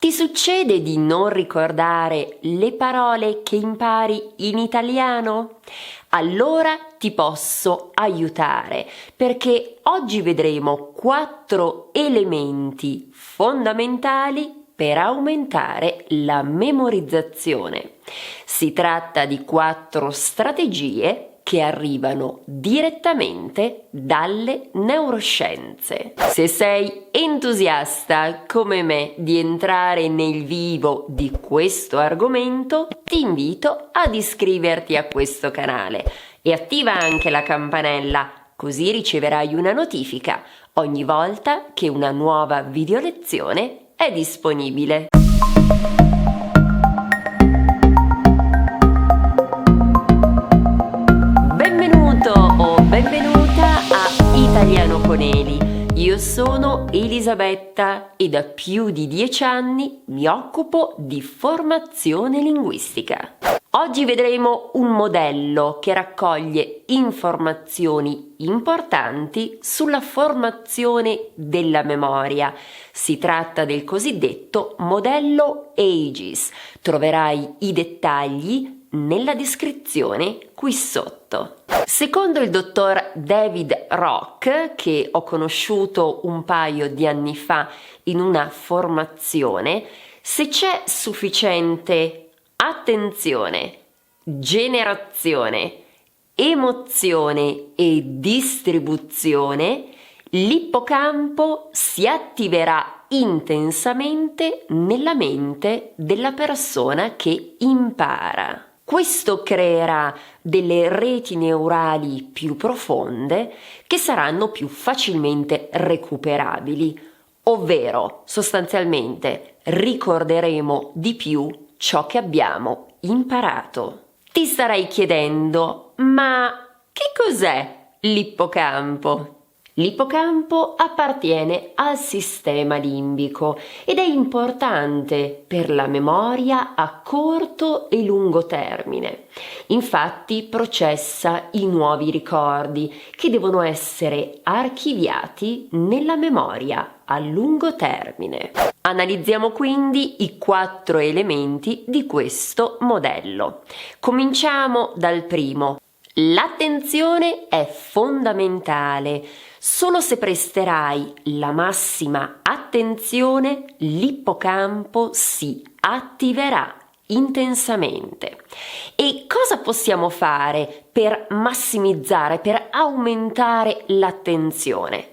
Ti succede di non ricordare le parole che impari in italiano? Allora ti posso aiutare perché oggi vedremo 4 elementi fondamentali per aumentare la memorizzazione. Si tratta di 4 strategie che arrivano direttamente dalle neuroscienze. Se sei entusiasta come me di entrare nel vivo di questo argomento, ti invito ad iscriverti a questo canale e attiva anche la campanella, così riceverai una notifica ogni volta che una nuova video lezione è disponibile. Benvenuta a Italiano con Eli. Io sono Elisabetta e da più di 10 anni mi occupo di formazione linguistica. Oggi vedremo un modello che raccoglie informazioni importanti sulla formazione della memoria. Si tratta del cosiddetto modello AGES. Troverai i dettagli nella descrizione qui sotto. Secondo il dottor David Rock, che ho conosciuto un paio di anni fa in una formazione, se c'è sufficiente attenzione, generazione, emozione e distribuzione, l'ippocampo si attiverà intensamente nella mente della persona che impara. Questo creerà delle reti neurali più profonde che saranno più facilmente recuperabili, ovvero sostanzialmente ricorderemo di più ciò che abbiamo imparato. Ti starai chiedendo, ma che cos'è l'ippocampo? L'ippocampo appartiene al sistema limbico ed è importante per la memoria a corto e lungo termine. Infatti processa i nuovi ricordi che devono essere archiviati nella memoria a lungo termine. Analizziamo quindi i 4 elementi di questo modello. Cominciamo dal primo. L'attenzione è fondamentale. Solo se presterai la massima attenzione, l'ippocampo si attiverà intensamente. E cosa possiamo fare per massimizzare, per aumentare l'attenzione?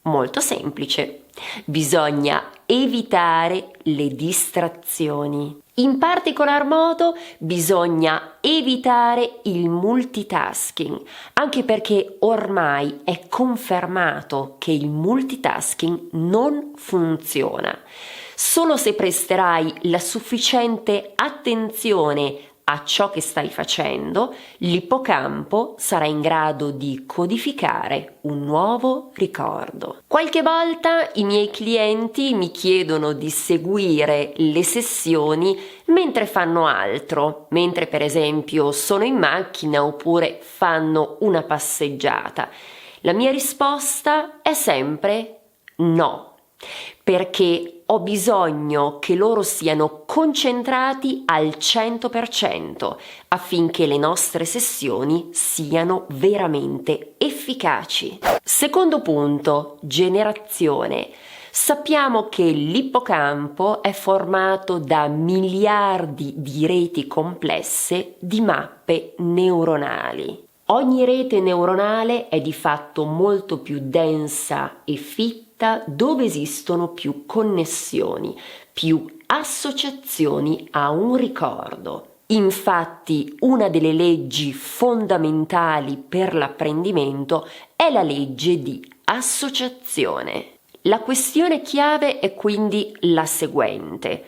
Molto semplice. Bisogna evitare le distrazioni. In particolar modo bisogna evitare il multitasking, anche perché ormai è confermato che il multitasking non funziona. Solo se presterai la sufficiente attenzione a ciò che stai facendo, l'ippocampo sarà in grado di codificare un nuovo ricordo. Qualche volta i miei clienti mi chiedono di seguire le sessioni mentre fanno altro, mentre per esempio sono in macchina oppure fanno una passeggiata. La mia risposta è sempre no. Perché ho bisogno che loro siano concentrati al 100% affinché le nostre sessioni siano veramente efficaci. Secondo punto, generazione. Sappiamo che l'ippocampo è formato da miliardi di reti complesse di mappe neuronali. Ogni rete neuronale è di fatto molto più densa e fitta dove esistono più connessioni, più associazioni a un ricordo. Infatti, una delle leggi fondamentali per l'apprendimento è la legge di associazione. La questione chiave è quindi la seguente: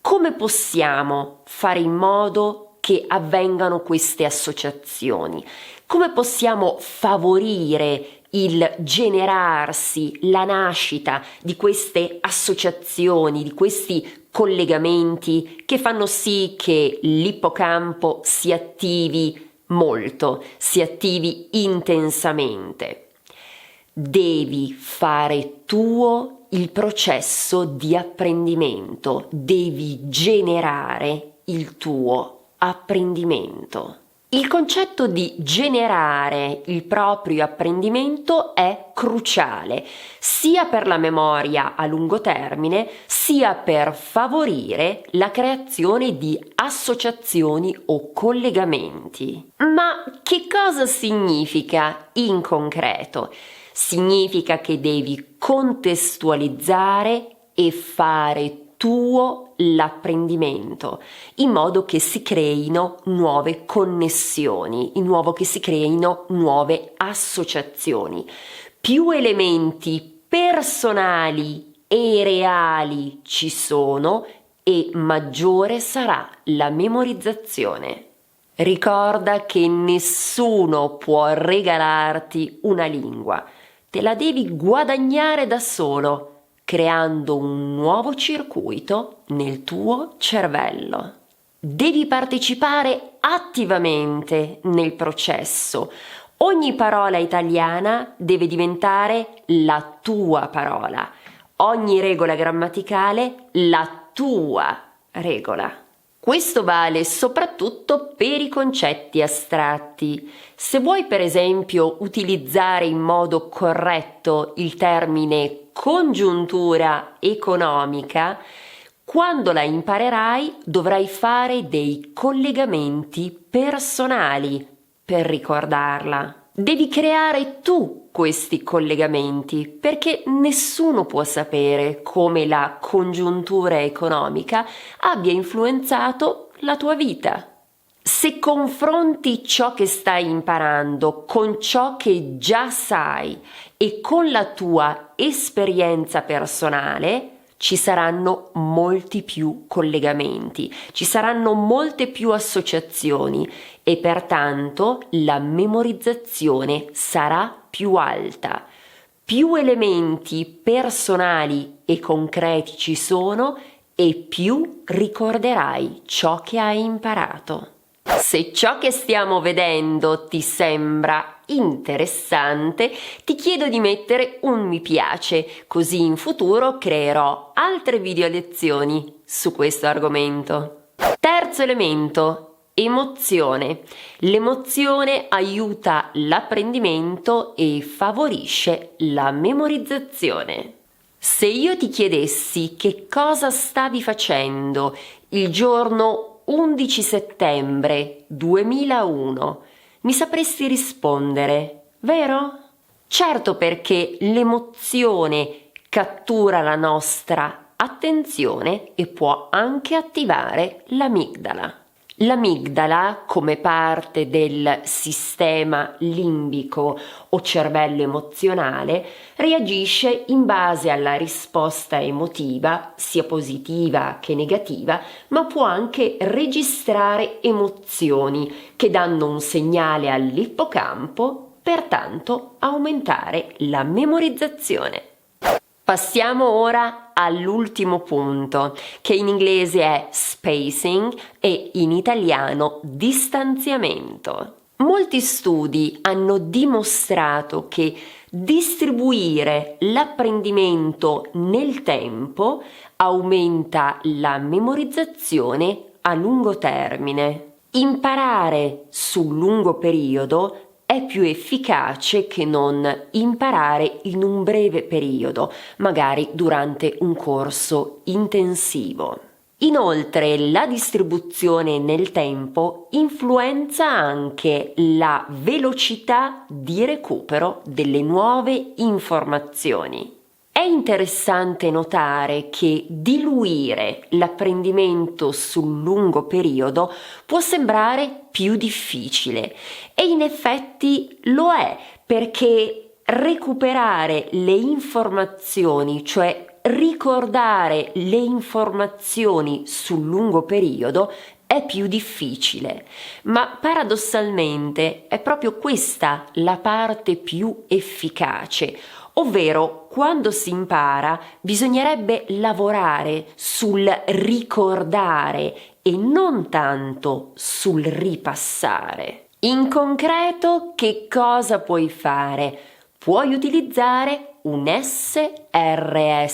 come possiamo fare in modo che avvengano queste associazioni? Come possiamo favorire il generarsi, la nascita di queste associazioni, di questi collegamenti che fanno sì che l'ippocampo si attivi molto, si attivi intensamente? Devi fare tuo il processo di apprendimento, devi generare il tuo apprendimento. Il concetto di generare il proprio apprendimento è cruciale, sia per la memoria a lungo termine, sia per favorire la creazione di associazioni o collegamenti. Ma che cosa significa in concreto? Significa che devi contestualizzare e fare tuo l'apprendimento, in modo che si creino nuove connessioni, in modo che si creino nuove associazioni. Più elementi personali e reali ci sono e maggiore sarà la memorizzazione. Ricorda che nessuno può regalarti una lingua, te la devi guadagnare da solo, creando un nuovo circuito nel tuo cervello. Devi partecipare attivamente nel processo. Ogni parola italiana deve diventare la tua parola. Ogni regola grammaticale la tua regola. Questo vale soprattutto per i concetti astratti. Se vuoi per esempio utilizzare in modo corretto il termine congiuntura economica, quando la imparerai dovrai fare dei collegamenti personali per ricordarla. Devi creare tu questi collegamenti perché nessuno può sapere come la congiuntura economica abbia influenzato la tua vita. Se confronti ciò che stai imparando con ciò che già sai e con la tua esperienza personale, ci saranno molti più collegamenti, ci saranno molte più associazioni e pertanto la memorizzazione sarà più alta. Più elementi personali e concreti ci sono e più ricorderai ciò che hai imparato. Se ciò che stiamo vedendo ti sembra interessante, ti chiedo di mettere un mi piace, così in futuro creerò altre video lezioni su questo argomento. Terzo elemento, emozione. L'emozione aiuta l'apprendimento e favorisce la memorizzazione. Se io ti chiedessi che cosa stavi facendo il giorno 11 settembre 2001, mi sapresti rispondere, vero? Certo, perché l'emozione cattura la nostra attenzione e può anche attivare l'amigdala. L'amigdala, come parte del sistema limbico o cervello emozionale, reagisce in base alla risposta emotiva, sia positiva che negativa, ma può anche registrare emozioni che danno un segnale all'ippocampo, pertanto aumentare la memorizzazione. Passiamo ora all'ultimo punto, che in inglese è spacing e in italiano distanziamento. Molti studi hanno dimostrato che distribuire l'apprendimento nel tempo aumenta la memorizzazione a lungo termine. Imparare sul lungo periodo è più efficace che non imparare in un breve periodo, magari durante un corso intensivo. Inoltre, la distribuzione nel tempo influenza anche la velocità di recupero delle nuove informazioni. È interessante notare che diluire l'apprendimento sul lungo periodo può sembrare più difficile e in effetti lo è, perché recuperare le informazioni, cioè ricordare le informazioni sul lungo periodo, è più difficile, ma paradossalmente è proprio questa la parte più efficace, ovvero quando si impara bisognerebbe lavorare sul ricordare e non tanto sul ripassare. In concreto, che cosa puoi fare? Puoi utilizzare un SRS,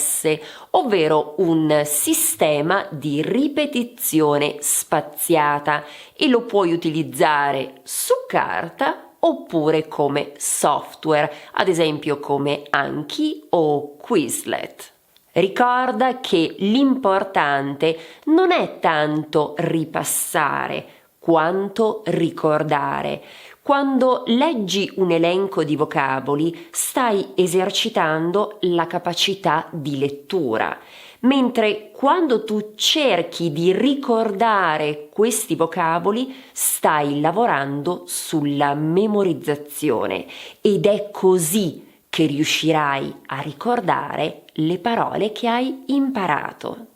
ovvero un sistema di ripetizione spaziata, e lo puoi utilizzare su carta oppure come software, ad esempio come Anki o Quizlet. Ricorda che l'importante non è tanto ripassare quanto ricordare. Quando leggi un elenco di vocaboli stai esercitando la capacità di lettura, mentre quando tu cerchi di ricordare questi vocaboli stai lavorando sulla memorizzazione, ed è così che riuscirai a ricordare le parole che hai imparato.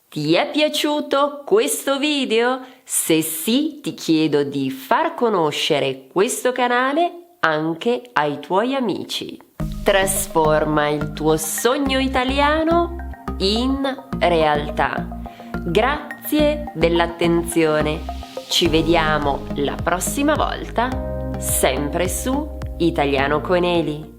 Ti è piaciuto questo video? Se sì, ti chiedo di far conoscere questo canale anche ai tuoi amici. Trasforma il tuo sogno italiano in realtà. Grazie dell'attenzione. Ci vediamo la prossima volta, sempre su Italiano con Eli.